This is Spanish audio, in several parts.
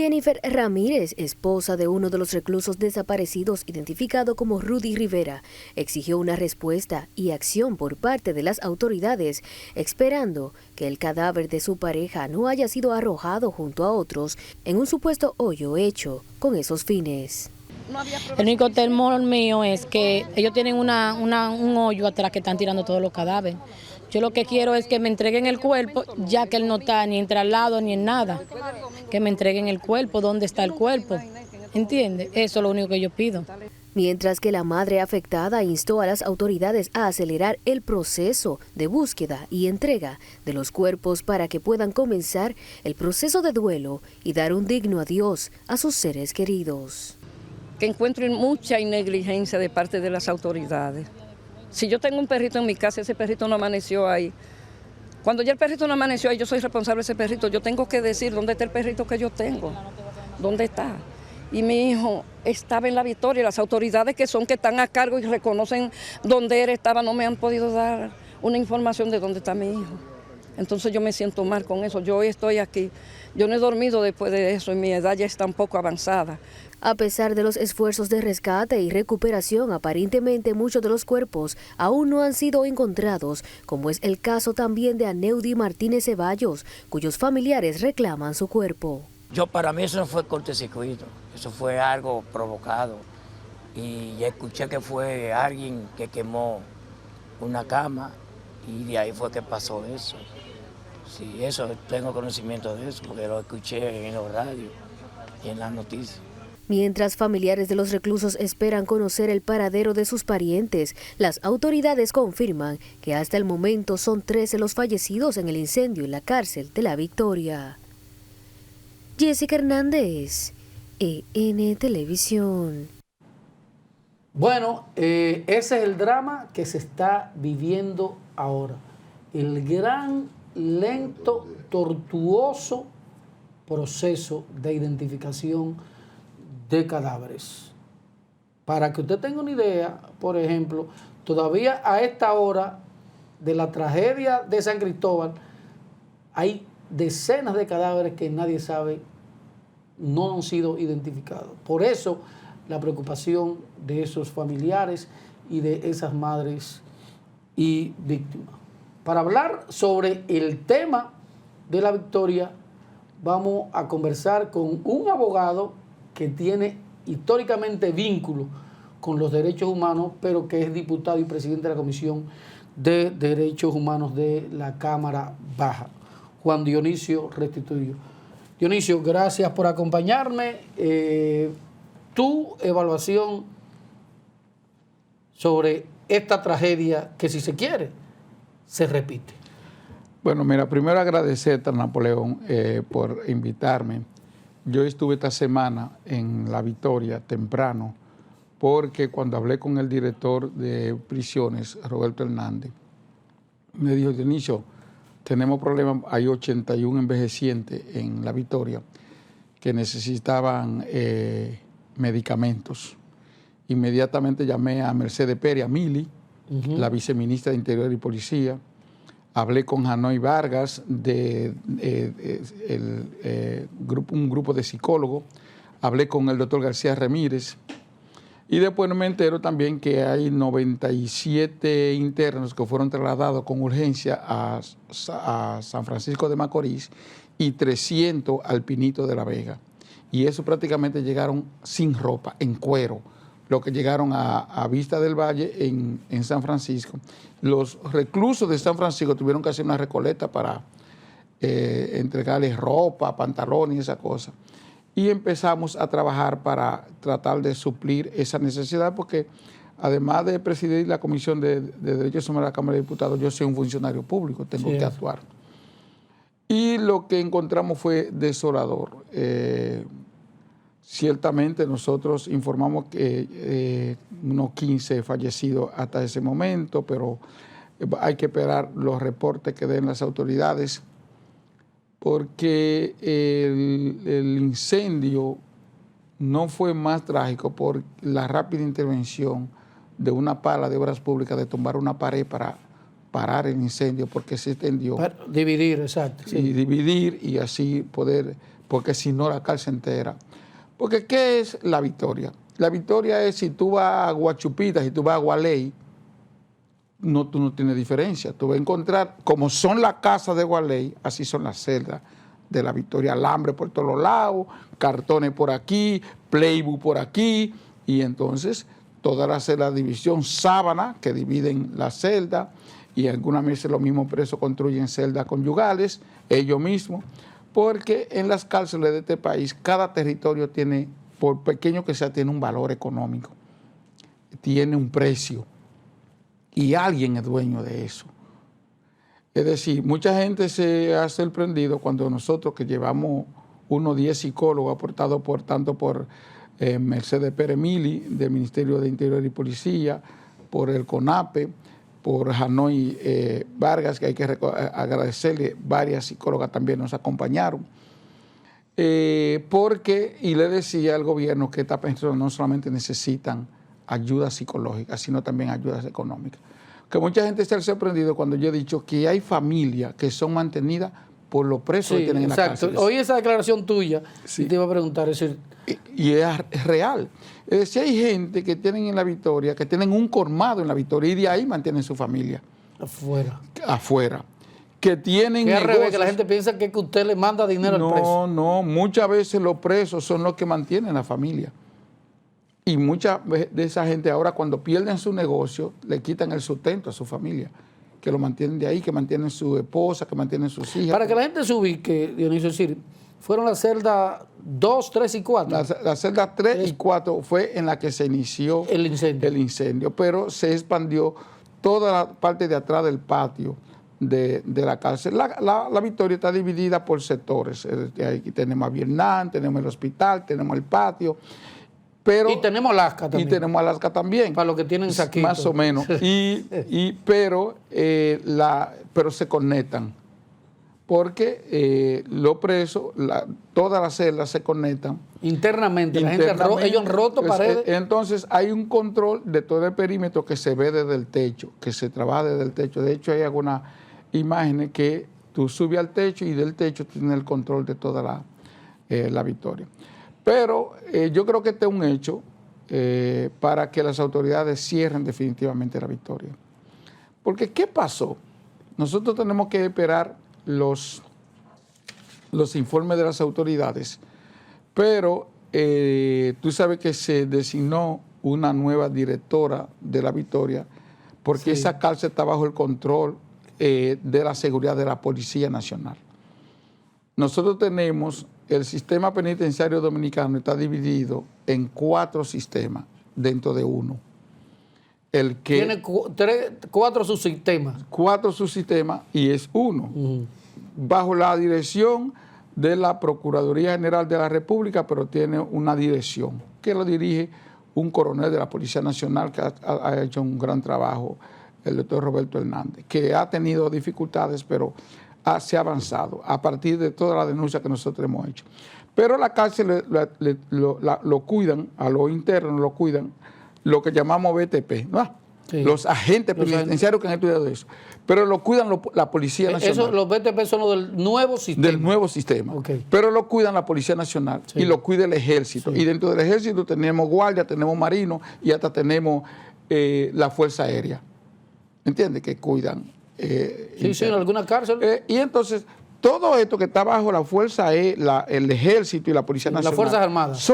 Jennifer Ramírez, esposa de uno de los reclusos desaparecidos identificado como Rudy Rivera, exigió una respuesta y acción por parte de las autoridades, esperando que el cadáver de su pareja no haya sido arrojado junto a otros en un supuesto hoyo hecho con esos fines. El único temor mío es que ellos tienen un hoyo atrás que están tirando todos los cadáveres. Yo lo que quiero es que me entreguen el cuerpo, ya que él no está ni en traslado ni en nada. Que me entreguen el cuerpo, ¿dónde está el cuerpo? ¿Entiende? Eso es lo único que yo pido. Mientras que la madre afectada instó a las autoridades a acelerar el proceso de búsqueda y entrega de los cuerpos para que puedan comenzar el proceso de duelo y dar un digno adiós a sus seres queridos. Que encuentro mucha negligencia de parte de las autoridades. Si yo tengo un perrito en mi casa, ese perrito no amaneció ahí. Cuando ya el perrito no amaneció ahí, yo soy responsable de ese perrito. Yo tengo que decir dónde está el perrito que yo tengo, dónde está. Y mi hijo estaba en La Victoria. Las autoridades que están a cargo y reconocen dónde él estaba, no me han podido dar una información de dónde está mi hijo. Entonces yo me siento mal con eso. Yo hoy estoy aquí. Yo no he dormido después de eso y mi edad ya está un poco avanzada. A pesar de los esfuerzos de rescate y recuperación, aparentemente muchos de los cuerpos aún no han sido encontrados, como es el caso también de Aneudi Martínez Ceballos, cuyos familiares reclaman su cuerpo. Para mí eso no fue cortocircuito, eso fue algo provocado. Y ya escuché que fue alguien que quemó una cama y de ahí fue que pasó eso. Sí, eso tengo conocimiento de eso, porque lo escuché en los radios y en las noticias. Mientras familiares de los reclusos esperan conocer el paradero de sus parientes, las autoridades confirman que hasta el momento son 13 los fallecidos en el incendio en la cárcel de La Victoria. Jessica Hernández, EN Televisión. Bueno, ese es el drama que se está viviendo ahora. El gran, lento, tortuoso proceso de identificación de cadáveres. Para que usted tenga una idea, por ejemplo, todavía a esta hora de la tragedia de San Cristóbal, hay decenas de cadáveres que nadie sabe, no han sido identificados. Por eso, la preocupación de esos familiares y de esas madres y víctimas. Para hablar sobre el tema de La Victoria, vamos a conversar con un abogado que tiene históricamente vínculo con los derechos humanos, pero que es diputado y presidente de la Comisión de Derechos Humanos de la Cámara Baja, Juan Dionisio Restituyo. Dionisio, gracias por acompañarme. Tu evaluación sobre esta tragedia que, si se quiere, se repite. Bueno, mira, primero agradecerte a Napoleón por invitarme. Yo estuve esta semana en La Victoria temprano porque cuando hablé con el director de prisiones, Roberto Hernández, me dijo: Dionisio, tenemos problemas, hay 81 envejecientes en La Victoria que necesitaban medicamentos. Inmediatamente llamé a Mercedes Pérez, a Mili, la viceministra de Interior y Policía. Hablé con Hanoi Vargas, un grupo de psicólogos. Hablé con el doctor García Ramírez. Y después me entero también que hay 97 internos que fueron trasladados con urgencia a San Francisco de Macorís y 300 al Pinito de la Vega. Y eso prácticamente llegaron sin ropa, en cuero. Los que llegaron a Vista del Valle en San Francisco. Los reclusos de San Francisco tuvieron que hacer una recolecta para entregarles ropa, pantalones y esa cosa. Y empezamos a trabajar para tratar de suplir esa necesidad, porque además de presidir la Comisión de Derechos Humanos de la Cámara de Diputados, yo soy un funcionario público, tengo que actuar. Y lo que encontramos fue desolador. Ciertamente nosotros informamos que unos 15 fallecidos hasta ese momento, pero hay que esperar los reportes que den las autoridades, porque el incendio no fue más trágico por la rápida intervención de una pala de obras públicas de tumbar una pared para parar el incendio porque se extendió. Para dividir, exacto. Sí. Y dividir y así poder, porque si no la cárcel entera. Porque ¿qué es La Victoria? La Victoria es si tú vas a Guachupita, si tú vas a Gualey, tú no tienes diferencia. Tú vas a encontrar, como son las casas de Gualey, así son las celdas de La Victoria. Alambre por todos los lados, cartones por aquí, playbook por aquí, y entonces toda la celda de división, sábana, que dividen la celda, y algunas veces los mismos presos construyen celdas conyugales, ellos mismos, porque en las cárceles de este país, cada territorio tiene, por pequeño que sea, tiene un valor económico, tiene un precio, y alguien es dueño de eso. Es decir, mucha gente se ha sorprendido cuando nosotros, que llevamos unos 10 psicólogos aportados tanto por Mercedes Pérez Mili, del Ministerio de Interior y Policía, por el CONAPE, por Hanoi Vargas, que hay que agradecerle, varias psicólogas también nos acompañaron, porque, y le decía al gobierno que estas personas no solamente necesitan ayuda psicológica, sino también ayudas económicas. Que mucha gente se ha sorprendido cuando yo he dicho que hay familias que son mantenidas por los presos que tienen en la cárcel. Oí esa declaración tuya, sí. Y te iba a preguntar, es decir, y es real. Es decir, hay gente que tienen en La Victoria, que tienen un colmado en La Victoria y de ahí mantienen su familia. Afuera. Que tienen que al negocios. revés, que la gente piensa que usted le manda dinero al preso. No, muchas veces los presos son los que mantienen la familia. Y mucha de esa gente ahora cuando pierden su negocio, le quitan el sustento a su familia, que lo mantienen de ahí, que mantienen su esposa, que mantienen sus hijas. Para que la gente se ubique, Dionisio, es decir, fueron las celdas 2, 3 y 4. Las celdas 3 y 4 fue en la que se inició el incendio, pero se expandió toda la parte de atrás del patio de la cárcel. La Victoria está dividida por sectores. Aquí tenemos a Vietnam, tenemos el hospital, tenemos el patio. Pero, y tenemos Alaska también. Y tenemos Alaska también. Para los que tienen saquitos. Más o menos. Pero se conectan. Porque los presos, todas las celdas se conectan. Internamente. La gente ellos han roto paredes. Entonces hay un control de todo el perímetro que se ve desde el techo, que se trabaja desde el techo. De hecho hay algunas imágenes que tú subes al techo y del techo tienes el control de toda la Victoria. Pero yo creo que este es un hecho para que las autoridades cierren definitivamente La Victoria. Porque, ¿qué pasó? Nosotros tenemos que esperar los informes de las autoridades, pero tú sabes que se designó una nueva directora de La Victoria porque esa cárcel está bajo el control de la seguridad de la Policía Nacional. Nosotros tenemos, el sistema penitenciario dominicano está dividido en 4 sistemas dentro de uno. Tiene 4 subsistemas. 4 subsistemas y es uno. Bajo la dirección de la Procuraduría General de la República, pero tiene una dirección que lo dirige un coronel de la Policía Nacional que ha hecho un gran trabajo, el doctor Roberto Hernández, que ha tenido dificultades, pero se ha avanzado a partir de toda la denuncia que nosotros hemos hecho. Pero la cárcel lo cuidan, a los internos lo cuidan, lo que llamamos BTP, ¿no? Sí. Los agentes penitenciarios que han estudiado eso. Pero lo cuidan la Policía Nacional. Los BTP son los del nuevo sistema. Del nuevo sistema. Okay. Pero lo cuidan la Policía Nacional y lo cuida el Ejército. Sí. Y dentro del Ejército tenemos guardia, tenemos marinos y hasta tenemos la Fuerza Aérea. ¿Entiendes? Que cuidan. Sí, en alguna cárcel. Y entonces, todo esto que está bajo la Fuerza el Ejército y la Policía Nacional. Las Fuerzas Armadas.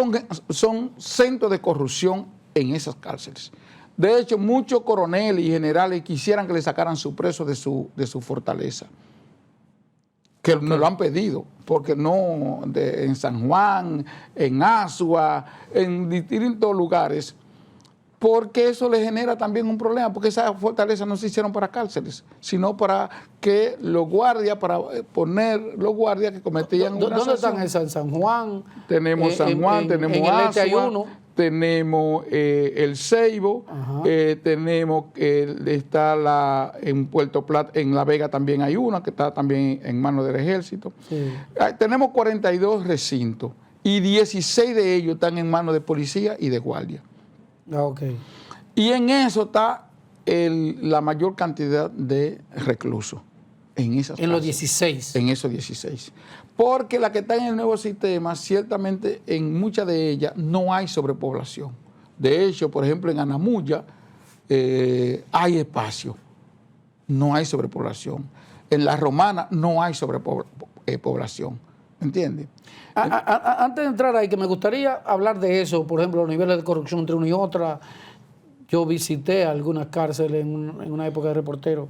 Son centros de corrupción en esas cárceles. De hecho, muchos coroneles y generales quisieran que le sacaran su preso de su fortaleza. Que nos lo han pedido, porque en San Juan, en Asua, en distintos lugares, porque eso le genera también un problema, porque esas fortalezas no se hicieron para cárceles, sino para que los guardias, para poner los guardias que cometían una ¿Dónde están esas? ¿En San Juan? Tenemos San Juan, tenemos Asua, tenemos el Ceibo, tenemos está en Puerto Plata, en La Vega también hay una que está también en manos del Ejército. Sí. Tenemos 42 recintos y 16 de ellos están en manos de policía y de guardia. Okay. Y en eso está la mayor cantidad de reclusos en esas En los cárceles. 16. En esos 16. Porque la que está en el nuevo sistema, ciertamente en muchas de ellas no hay sobrepoblación. De hecho, por ejemplo, en Anamuya hay espacio, no hay sobrepoblación. En La Romana no hay sobrepoblación. ¿Entiendes? Antes de entrar ahí, que me gustaría hablar de eso, por ejemplo, los niveles de corrupción entre una y otra. Yo visité algunas cárceles en una época de reportero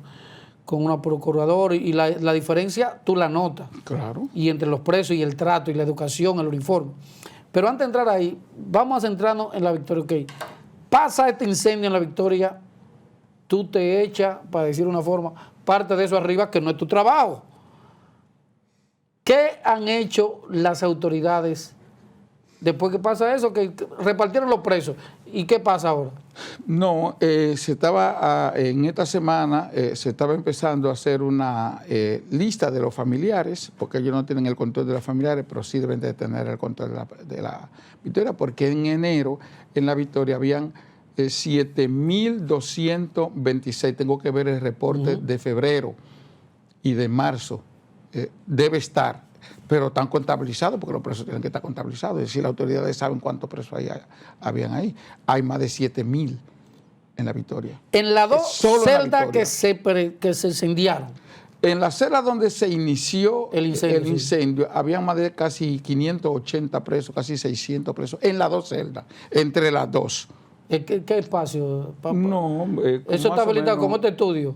con una procuradora y la diferencia tú la notas. Claro. Y entre los presos y el trato y la educación, el uniforme. Pero antes de entrar ahí, vamos a centrarnos en la Victoria. Okay. Pasa este incendio en la Victoria, tú te echas, para decir una forma, parte de eso arriba, que no es tu trabajo. ¿Qué han hecho las autoridades después que pasa eso? Que repartieron los presos. ¿Y qué pasa ahora? No, en esta semana se estaba empezando a hacer una lista de los familiares, porque ellos no tienen el control de los familiares, pero sí deben de tener el control de la Victoria, porque en enero en la Victoria habían 7.226, tengo que ver el reporte de febrero y de marzo, debe estar, pero están contabilizados porque los presos tienen que estar contabilizados, es decir, las autoridades saben cuántos presos habían ahí. Hay más de 7.000 en la Victoria. En las dos celdas que se incendiaron. En la celda donde se inició el incendio, sí. Había más de casi 580 presos, casi 600 presos, en las dos celdas, entre las dos. ¿Qué espacio? No, ¿eso está habilitado como este estudio?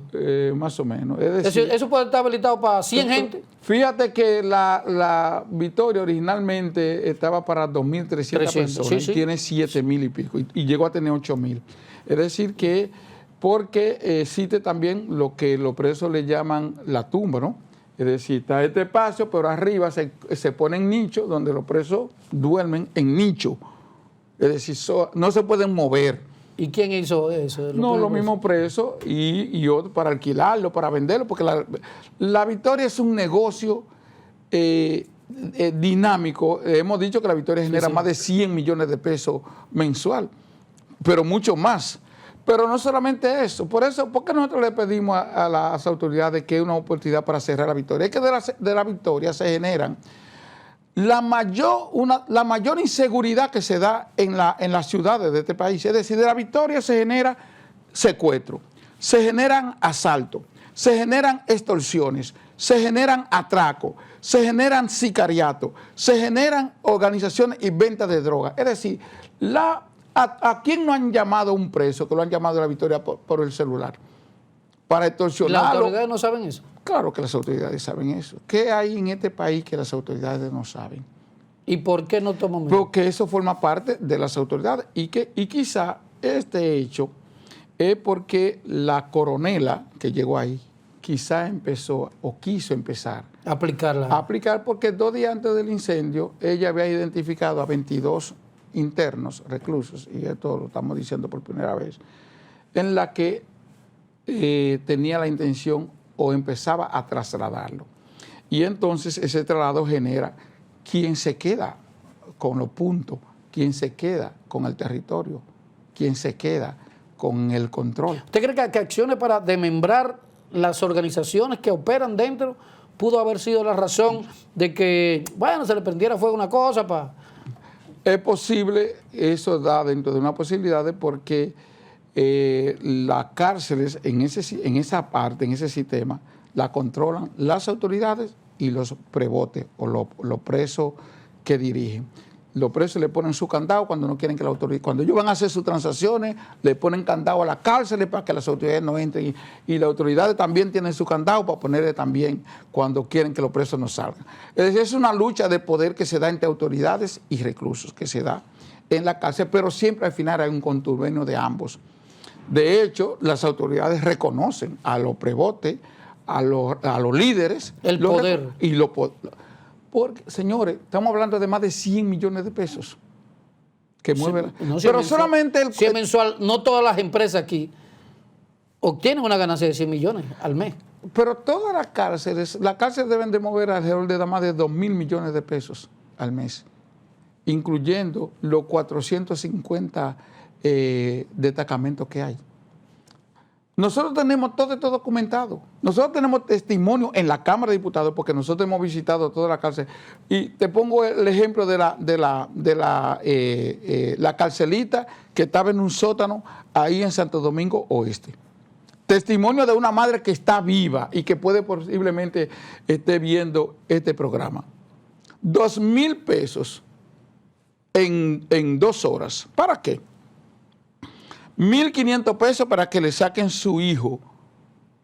Más o menos. Es decir, ¿Eso puede estar habilitado para 100 gente? Fíjate que la Victoria originalmente estaba para 2.300 personas, sí, sí. Y tiene 7.000 y pico, y llegó a tener 8.000. Es decir que, porque existe también lo que los presos le llaman la tumba, ¿no? Es decir, está este espacio, pero arriba se ponen nichos donde los presos duermen en nicho. Es decir, no se pueden mover. ¿Y quién hizo eso? No, los mismos presos y otros para alquilarlo, para venderlo, porque la Victoria es un negocio dinámico. Hemos dicho que la Victoria genera más de 100 millones de pesos mensual, pero mucho más. Pero no solamente eso. Por qué nosotros le pedimos a las autoridades que es una oportunidad para cerrar la Victoria? Es que de la Victoria se generan la mayor inseguridad que se da en las ciudades de este país. Es decir, de la Victoria se genera secuestro, se generan asaltos, se generan extorsiones, se generan atracos, se generan sicariatos, se generan organizaciones y ventas de drogas. Es decir, ¿a quién no han llamado un preso, que lo han llamado a la Victoria por el celular? Para extorsionarlo. ¿Las autoridades no saben eso? Claro que las autoridades saben eso. ¿Qué hay en este país que las autoridades no saben? ¿Y por qué no toman medidas? Porque eso forma parte de las autoridades y quizá este hecho es porque la coronela que llegó ahí quizá empezó o quiso empezar a aplicar porque 2 días antes del incendio ella había identificado a 22 internos, reclusos, y esto lo estamos diciendo por primera vez, en la que tenía la intención o empezaba a trasladarlo. Y entonces ese traslado genera quién se queda con los puntos, quién se queda con el territorio, quién se queda con el control. ¿Usted cree que acciones para desmembrar las organizaciones que operan dentro pudo haber sido la razón de que, bueno, se le prendiera fuego una cosa para...? Es posible, eso da dentro de una posibilidad porque las cárceles en esa parte, en ese sistema, la controlan las autoridades y los prebotes o los presos que dirigen. Los presos le ponen su candado cuando no quieren que la autoridad, cuando ellos van a hacer sus transacciones, le ponen candado a las cárceles para que las autoridades no entren y las autoridades también tienen su candado para ponerle también cuando quieren que los presos no salgan. Es decir, es una lucha de poder que se da entre autoridades y reclusos, que se da en la cárcel, pero siempre al final hay un contubernio de ambos. De hecho, las autoridades reconocen a los prebotes, a los líderes. El poder. Porque, señores, estamos hablando de más de 100 millones de pesos que mueven. No, pero solamente si es mensual, no todas las empresas aquí obtienen una ganancia de 100 millones al mes. Pero todas las cárceles deben de mover alrededor de más de 2.000 millones de pesos al mes, incluyendo los 450 destacamentos que hay. Nosotros tenemos todo esto documentado. Nosotros tenemos testimonio en la Cámara de Diputados porque nosotros hemos visitado toda la cárcel. Y te pongo el ejemplo de la carcelita que estaba en un sótano ahí en Santo Domingo Oeste. Testimonio de una madre que está viva y que puede posiblemente esté viendo este programa. 2,000 pesos en 2 horas. ¿Para qué? 1,500 pesos para que le saquen su hijo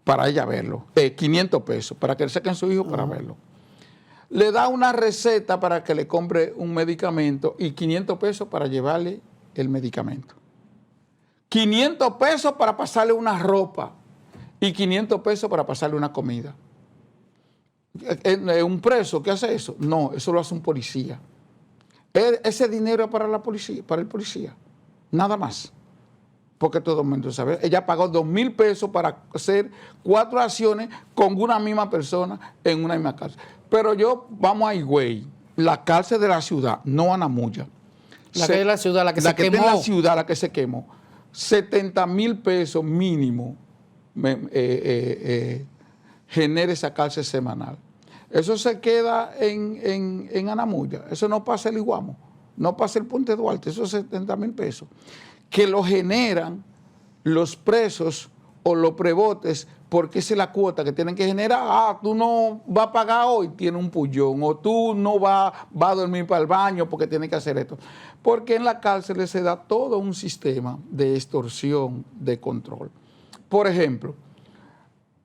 para ella verlo. 500 pesos para que le saquen su hijo para verlo. Le da una receta para que le compre un medicamento y 500 pesos para llevarle el medicamento. 500 pesos para pasarle una ropa y 500 pesos para pasarle una comida. ¿Un preso que hace eso? No, eso lo hace un policía. Ese dinero es para la policía, para el policía. Nada más. Porque todo el mundo sabe. Ella pagó 2,000 pesos para hacer 4 acciones con una misma persona en una misma cárcel. Pero vamos a Higüey, la cárcel de la ciudad, no Anamuya. La que es la ciudad, la que se quemó. La ciudad, la que se quemó. 70,000 pesos mínimo genera esa cárcel semanal. Eso se queda en Anamuya. Eso no pasa el Iguamo, no pasa el Puente Duarte, esos 70,000 pesos. Que lo generan los presos o los prebotes, porque esa es la cuota que tienen que generar. Tú no vas a pagar hoy, tiene un pullón, o tú no vas a dormir para el baño porque tienes que hacer esto. Porque en la cárcel se da todo un sistema de extorsión, de control. Por ejemplo,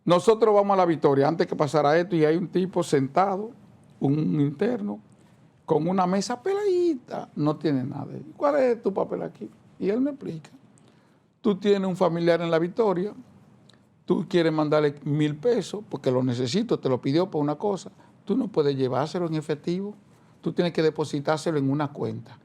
nosotros vamos a La Victoria antes que pasara esto y hay un tipo sentado, un interno, con una mesa peladita, no tiene nada. ¿Cuál es tu papel aquí? Y él me explica. Tú tienes un familiar en La Victoria, tú quieres mandarle 1,000 pesos porque lo necesito, te lo pidió por una cosa. Tú no puedes llevárselo en efectivo, tú tienes que depositárselo en una cuenta.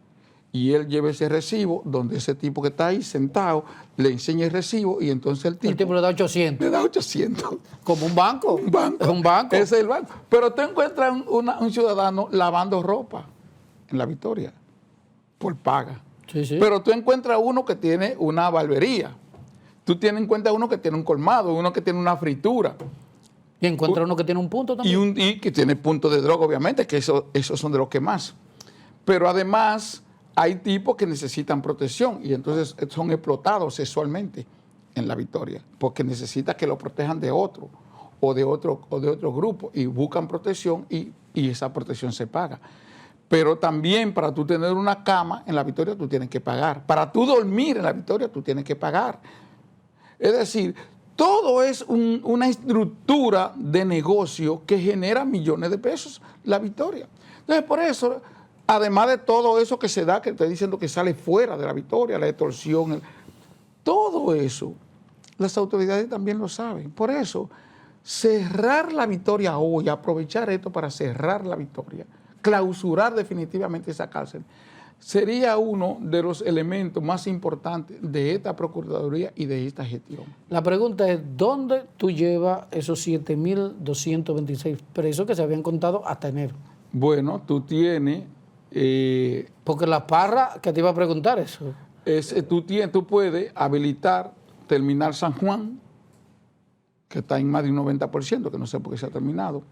Y él lleva ese recibo donde ese tipo que está ahí sentado le enseña el recibo y entonces el tipo le da 800. Le da 800. Como un banco. Un banco. Es un banco. Ese es el banco. Pero tú encuentras un ciudadano lavando ropa en La Victoria por paga. Sí, sí. Pero tú encuentras uno que tiene una barbería. Tú tienes en cuenta uno que tiene un colmado, uno que tiene una fritura. Y encuentras uno que tiene un punto también. Y que tiene punto de droga, obviamente, que esos son de los que más. Pero además hay tipos que necesitan protección y entonces son explotados sexualmente en La Victoria, porque necesitan que lo protejan de otro o de otro grupo y buscan protección y esa protección se paga. Pero también para tú tener una cama en La Victoria tú tienes que pagar. Para tú dormir en La Victoria tú tienes que pagar. Es decir, todo es una estructura de negocio que genera millones de pesos La Victoria. Entonces, por eso, además de todo eso que se da, que estoy diciendo que sale fuera de La Victoria, la extorsión, todo eso, las autoridades también lo saben. Por eso, cerrar La Victoria hoy, aprovechar esto para cerrar La Victoria, clausurar definitivamente esa cárcel, sería uno de los elementos más importantes de esta Procuraduría y de esta gestión. La pregunta es, ¿dónde tú llevas esos 7,226 presos que se habían contado hasta enero? Bueno, tú tienes... porque la Parra, que te iba a preguntar eso. Tú puedes habilitar Terminal San Juan, que está en más de un 90%, que no sé por qué se ha terminado.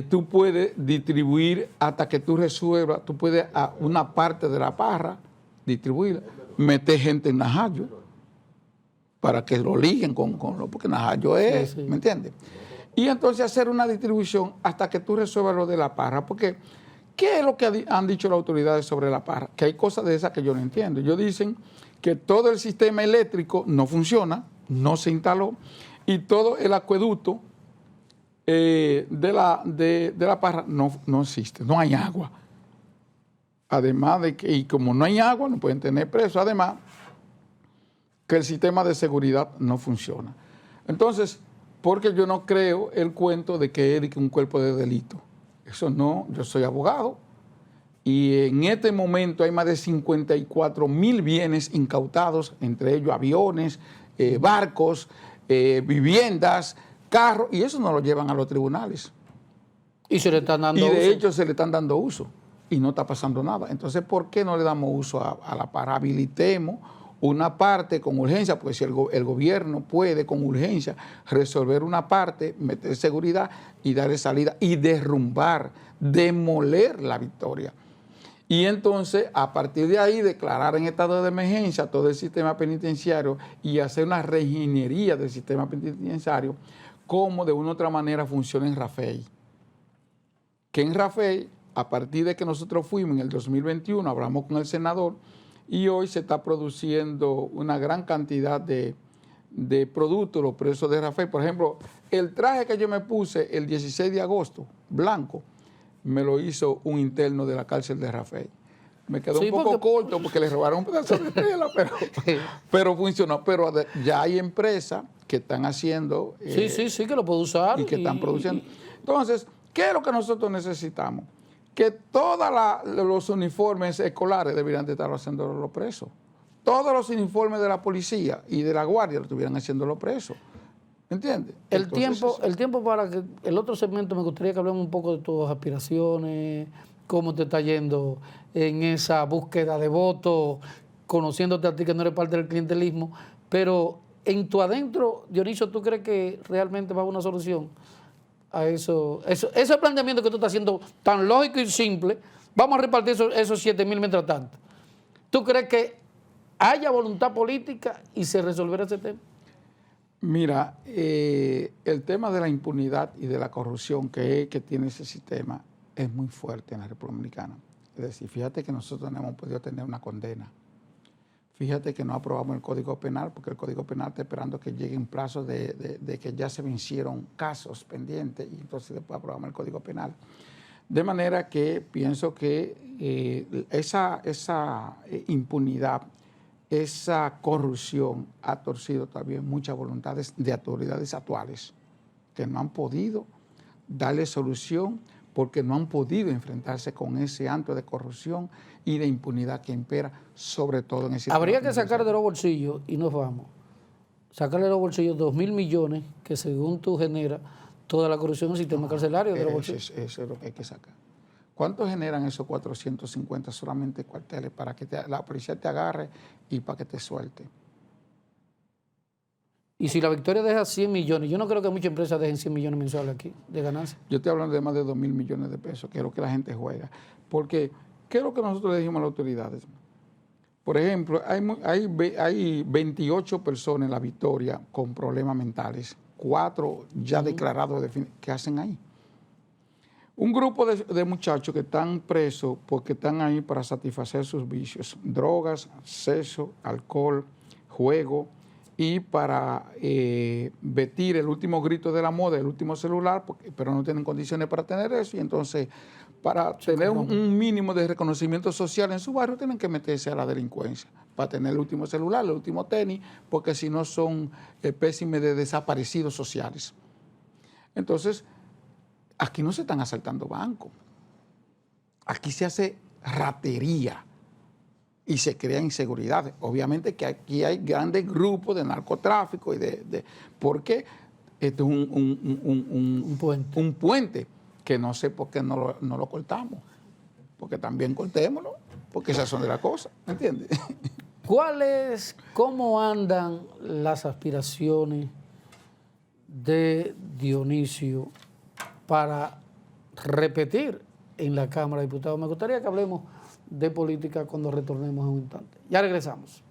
Tú puedes distribuir hasta que tú resuelvas, tú puedes a una parte de la Parra distribuirla, meter gente en Najayo para que lo liguen con lo, porque Najayo es, sí, sí. ¿Me entiendes? Y entonces hacer una distribución hasta que tú resuelvas lo de la Parra, porque ¿qué es lo que han dicho las autoridades sobre la Parra? Que hay cosas de esas que yo no entiendo. Ellos dicen que todo el sistema eléctrico no funciona, no se instaló, y todo el acueducto de la Parra no existe, no hay agua. Además de que, y como no hay agua, no pueden tener presos. Además, que el sistema de seguridad no funciona. Entonces, porque yo no creo el cuento de que es un cuerpo de delito. Eso no, yo soy abogado y en este momento hay más de 54,000 bienes incautados, entre ellos aviones, barcos, viviendas, carros, y eso no lo llevan a los tribunales. Y se le están dando uso. Y de hecho se le están dando uso y no está pasando nada. Entonces, ¿por qué no le damos uso a la Parra? Habilitemos una parte con urgencia, pues si el gobierno puede con urgencia resolver una parte, meter seguridad y darle salida y derrumbar, demoler la Victoria. Y entonces, a partir de ahí, declarar en estado de emergencia todo el sistema penitenciario y hacer una reingeniería del sistema penitenciario, como de una u otra manera funciona en Rafey. Que en Rafey, a partir de que nosotros fuimos en el 2021, hablamos con el senador, y hoy se está produciendo una gran cantidad de productos, los presos de Rafey. Por ejemplo, el traje que yo me puse el 16 de agosto, blanco, me lo hizo un interno de la cárcel de Rafey. Me quedó un poco corto porque le robaron un pedazo de tela, pero funcionó. Pero ya hay empresas que están haciendo... sí, que lo puedo usar. Y que están produciendo. Entonces, ¿qué es lo que nosotros necesitamos? Que todos los uniformes escolares deberían de estar haciendo los presos. Todos los uniformes de la policía y de la guardia lo estuvieran haciendo los presos. ¿Entiendes? El tiempo para que el otro segmento me gustaría que hablemos un poco de tus aspiraciones, cómo te está yendo en esa búsqueda de votos, conociéndote a ti que no eres parte del clientelismo, pero en tu adentro, Dionisio, ¿tú crees que realmente va a haber una solución a ese planteamiento que tú estás haciendo tan lógico y simple? Vamos a repartir esos 7,000 mientras tanto. ¿Tú crees que haya voluntad política y se resolverá ese tema? Mira, el tema de la impunidad y de la corrupción que tiene ese sistema es muy fuerte en la República Dominicana. Es decir, fíjate que nosotros no hemos podido tener una condena. Fíjate que no aprobamos el Código Penal porque el Código Penal está esperando que llegue en plazo de que ya se vencieron casos pendientes y entonces después aprobamos el Código Penal. De manera que pienso que esa impunidad, esa corrupción ha torcido también muchas voluntades de autoridades actuales que no han podido darle solución porque no han podido enfrentarse con ese antro de corrupción y de impunidad que impera, sobre todo en ese sistema. Habría que sacar de los bolsillos, y nos vamos, sacarle de los bolsillos 2,000 millones que según tú generas toda la corrupción en el sistema carcelario de los bolsillos. Eso es lo que hay que sacar. ¿Cuánto generan esos 450 solamente cuarteles para que la policía te agarre y para que te suelte? Y si la Victoria deja 100 millones, yo no creo que muchas empresas dejen 100 millones mensuales aquí de ganancia. Yo estoy hablando de más de 2,000 millones de pesos, que es lo que la gente juega. Porque, ¿qué es lo que nosotros le dijimos a las autoridades? Por ejemplo, hay 28 personas en la Victoria con problemas mentales, 4 ya declarados, ¿qué hacen ahí? Un grupo de muchachos que están presos porque están ahí para satisfacer sus vicios, drogas, sexo, alcohol, juego, y para vestir el último grito de la moda, el último celular, pero no tienen condiciones para tener eso, y entonces para tener un mínimo de reconocimiento social en su barrio tienen que meterse a la delincuencia, para tener el último celular, el último tenis, porque si no son espécimes de desaparecidos sociales. Entonces, aquí no se están asaltando bancos, aquí se hace ratería y se crea inseguridad. Obviamente que aquí hay grandes grupos de narcotráfico y porque esto es un puente que no sé por qué no lo cortamos, porque también cortémoslo, porque esas son de las cosas, ¿me entiendes? ¿Cómo andan las aspiraciones de Dionisio para repetir en la Cámara de Diputados? Me gustaría que hablemos de política cuando retornemos en un instante. Ya regresamos.